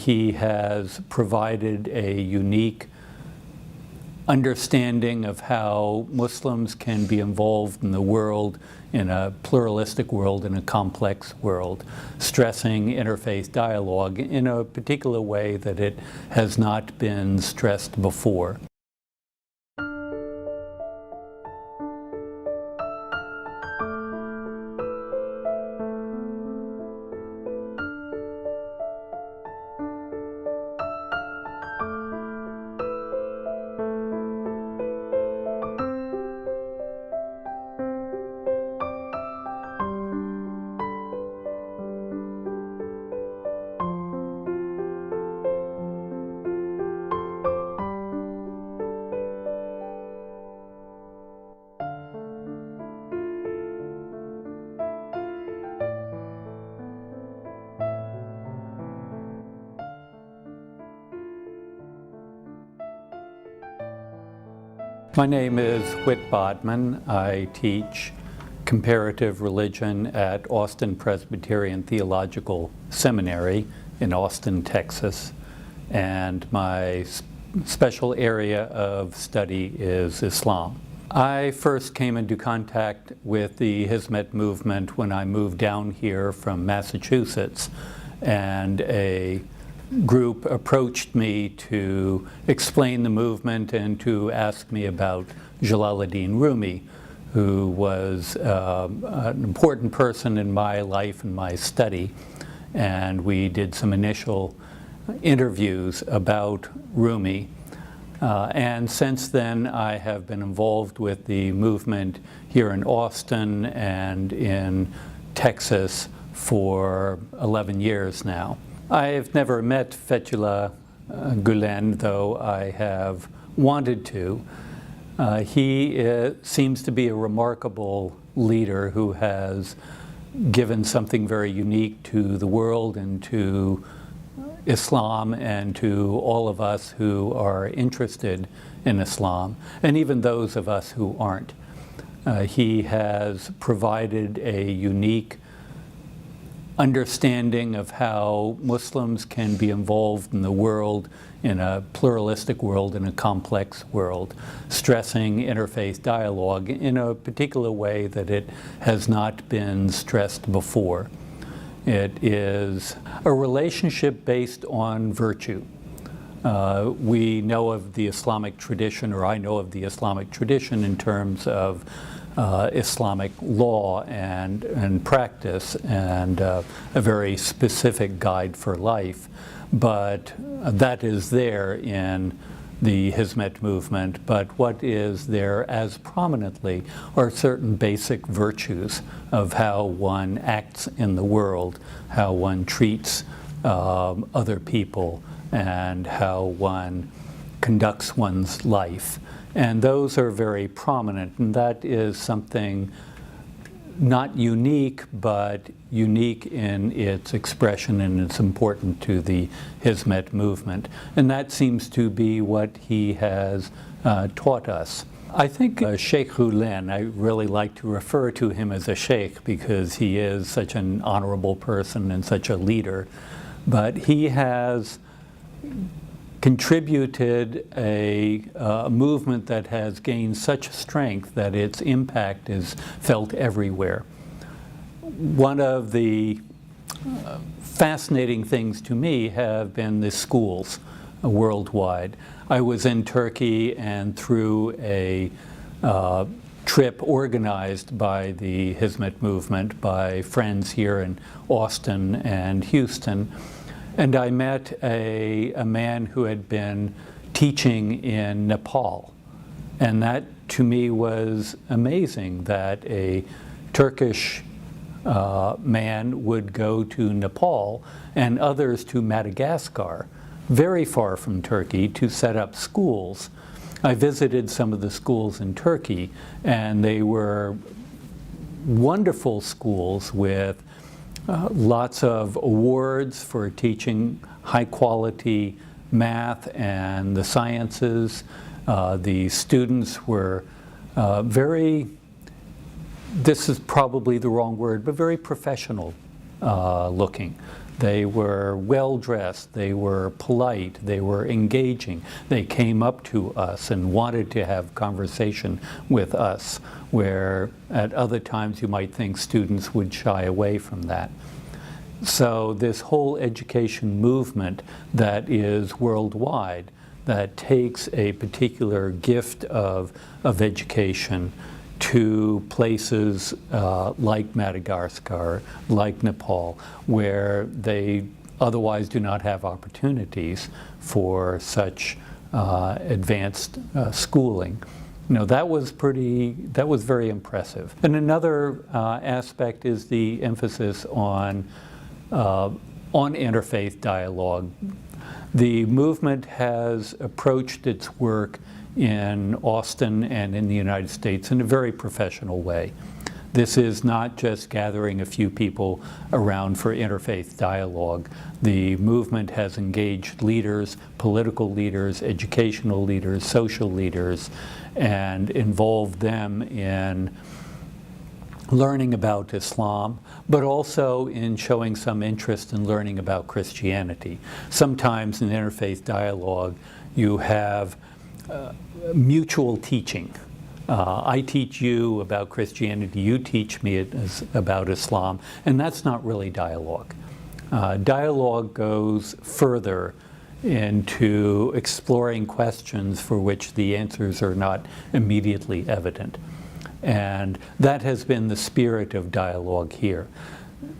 He has provided a unique understanding of how Muslims can be involved in the world, in a pluralistic world, in a complex world, stressing interfaith dialogue in a particular way that it has not been stressed before. My name is Whitney Bodman. I teach comparative religion at Austin Presbyterian Theological Seminary in Austin, Texas. And my special area of study is Islam. I first came into contact with the Hizmet'e movement when I moved down here from Massachusetts, and a group approached me to explain the movement and to ask me about Jalaluddin Rumi, who was an important person in my life and my study. And we did some initial interviews about Rumi. And since then, I have been involved with the movement here in Austin and in Texas for 11 years now. I have never met Fethullah Gülen, though I have wanted to. He seems to be a remarkable leader who has given something very unique to the world and to Islam and to all of us who are interested in Islam, and even those of us who aren't. He has provided a unique understanding of how Muslims can be involved in the world, in a pluralistic world, in a complex world, stressing interfaith dialogue in a particular way that it has not been stressed before. It is a relationship based on virtue. We know of the Islamic tradition, or I know of the Islamic tradition in terms of Islamic law and practice and a very specific guide for life. But that is there in the Hizmet'e movement. But what is there as prominently are certain basic virtues of how one acts in the world, how one treats other people, and how one conducts one's life. And those are very prominent, and that is something not unique, but unique in its expression, and it's important to the Hizmet'e movement. And that seems to be what he has taught us. I think Sheikh Gülen, I really like to refer to him as a sheikh because he is such an honorable person and such a leader, but he has contributed a movement that has gained such strength that its impact is felt everywhere. One of the fascinating things to me have been the schools worldwide. I was in Turkey, and through a trip organized by the Hizmet'e movement by friends here in Austin and Houston, and I met a man who had been teaching in Nepal. And that to me was amazing, that a Turkish man would go to Nepal and others to Madagascar, very far from Turkey, to set up schools. I visited some of the schools in Turkey, and they were wonderful schools with lots of awards for teaching high-quality math and the sciences. The students were this is probably the wrong word, but very professional looking. They were well-dressed, they were polite, they were engaging. They came up to us and wanted to have conversation with us, where at other times you might think students would shy away from that. So this whole education movement that is worldwide, that takes a particular gift of education to places like Madagascar, like Nepal, where they otherwise do not have opportunities for such advanced schooling. That was very impressive. And another aspect is the emphasis on interfaith dialogue. The movement has approached its work in Austin and in the United States in a very professional way. This is not just gathering a few people around for interfaith dialogue. The movement has engaged leaders, political leaders, educational leaders, social leaders, and involved them in learning about Islam, but also in showing some interest in learning about Christianity. Sometimes in interfaith dialogue, you have mutual teaching. I teach you about Christianity, you teach me about Islam, and that's not really dialogue. Dialogue goes further into exploring questions for which the answers are not immediately evident. And that has been the spirit of dialogue here,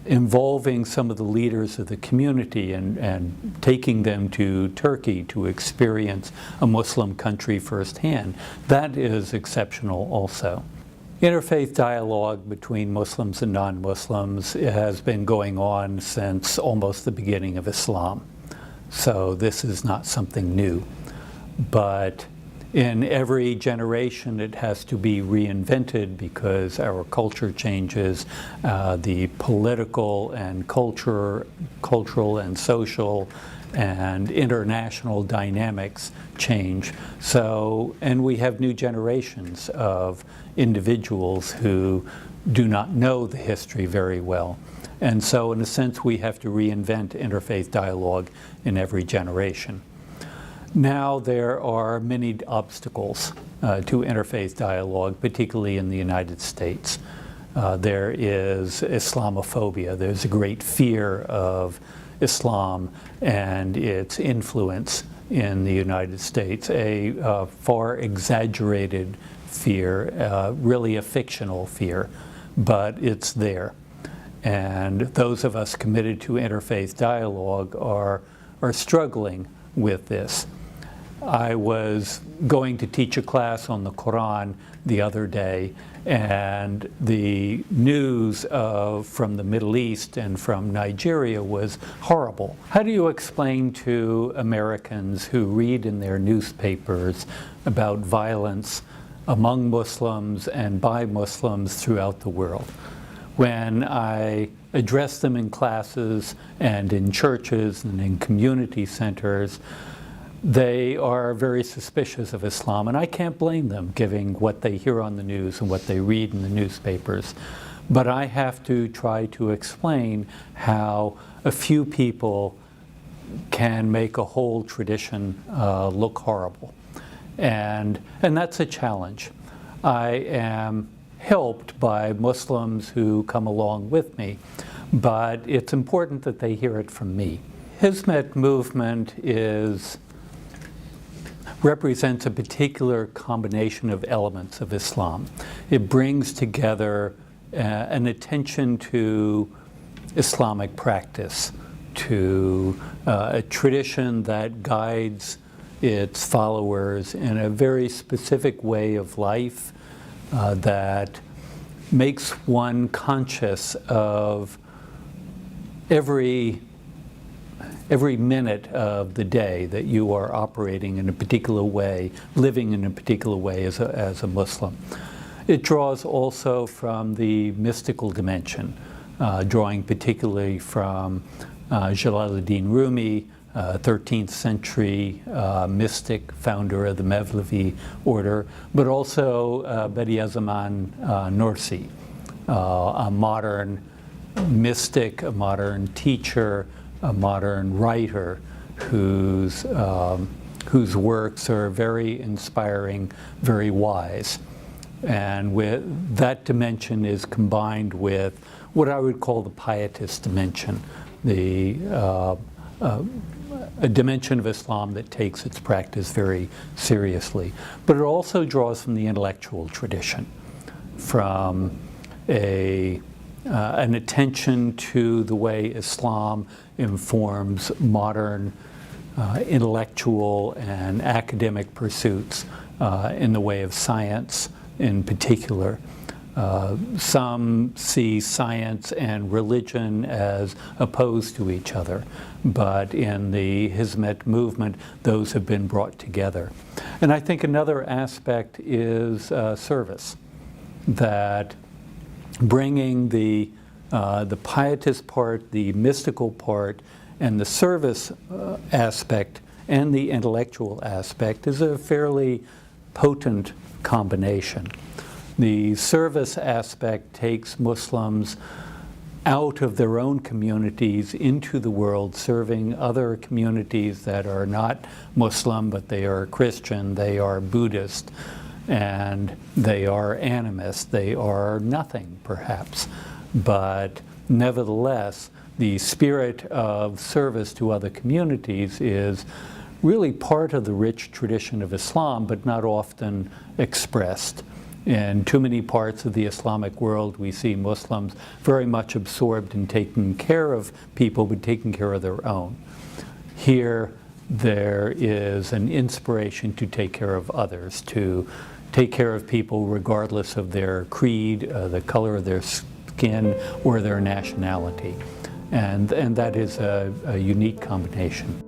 involving some of the leaders of the community and taking them to Turkey to experience a Muslim country firsthand. That is exceptional also. Interfaith dialogue between Muslims and non-Muslims has been going on since almost the beginning of Islam. So this is not something new. But in every generation, it has to be reinvented because our culture changes, the political and cultural and social and international dynamics change. So, and we have new generations of individuals who do not know the history very well. And so, in a sense, we have to reinvent interfaith dialogue in every generation. Now there are many obstacles to interfaith dialogue, particularly in the United States. There is Islamophobia. There's a great fear of Islam and its influence in the United States, a far exaggerated fear, really a fictional fear, but it's there. And those of us committed to interfaith dialogue are struggling with this. I was going to teach a class on the Quran the other day, and the news from the Middle East and from Nigeria was horrible. How do you explain to Americans who read in their newspapers about violence among Muslims and by Muslims throughout the world? When I address them in classes and in churches and in community centers, they are very suspicious of Islam, and I can't blame them, given what they hear on the news and what they read in the newspapers. But I have to try to explain how a few people can make a whole tradition look horrible. And that's a challenge. I am helped by Muslims who come along with me, but it's important that they hear it from me. Hizmet'e movement represents a particular combination of elements of Islam. It brings together an attention to Islamic practice, to a tradition that guides its followers in a very specific way of life that makes one conscious of every minute of the day that you are operating in a particular way, living in a particular way as a Muslim. It draws also from the mystical dimension, drawing particularly from Jalaluddin Rumi, 13th century mystic, founder of the Mevlevi order, but also Bediüzzaman Nursi, a modern mystic, a modern teacher a modern writer whose works are very inspiring, very wise. And with that dimension is combined with what I would call the pietist dimension, a dimension of Islam that takes its practice very seriously. But it also draws from the intellectual tradition, from an attention to the way Islam informs modern intellectual and academic pursuits in the way of science in particular. Some see science and religion as opposed to each other, but in the Hizmet'e movement, those have been brought together. And I think another aspect is service, that bringing the pietist part, the mystical part, and the service aspect and the intellectual aspect is a fairly potent combination. The service aspect takes Muslims out of their own communities into the world, serving other communities that are not Muslim, but they are Christian, they are Buddhist, and they are animist, they are nothing perhaps. But nevertheless, the spirit of service to other communities is really part of the rich tradition of Islam, but not often expressed. In too many parts of the Islamic world, we see Muslims very much absorbed in taking care of people, but taking care of their own. Here, there is an inspiration to take care of others, to take care of people regardless of their creed, the color of their skin, or their nationality. And that is a unique combination.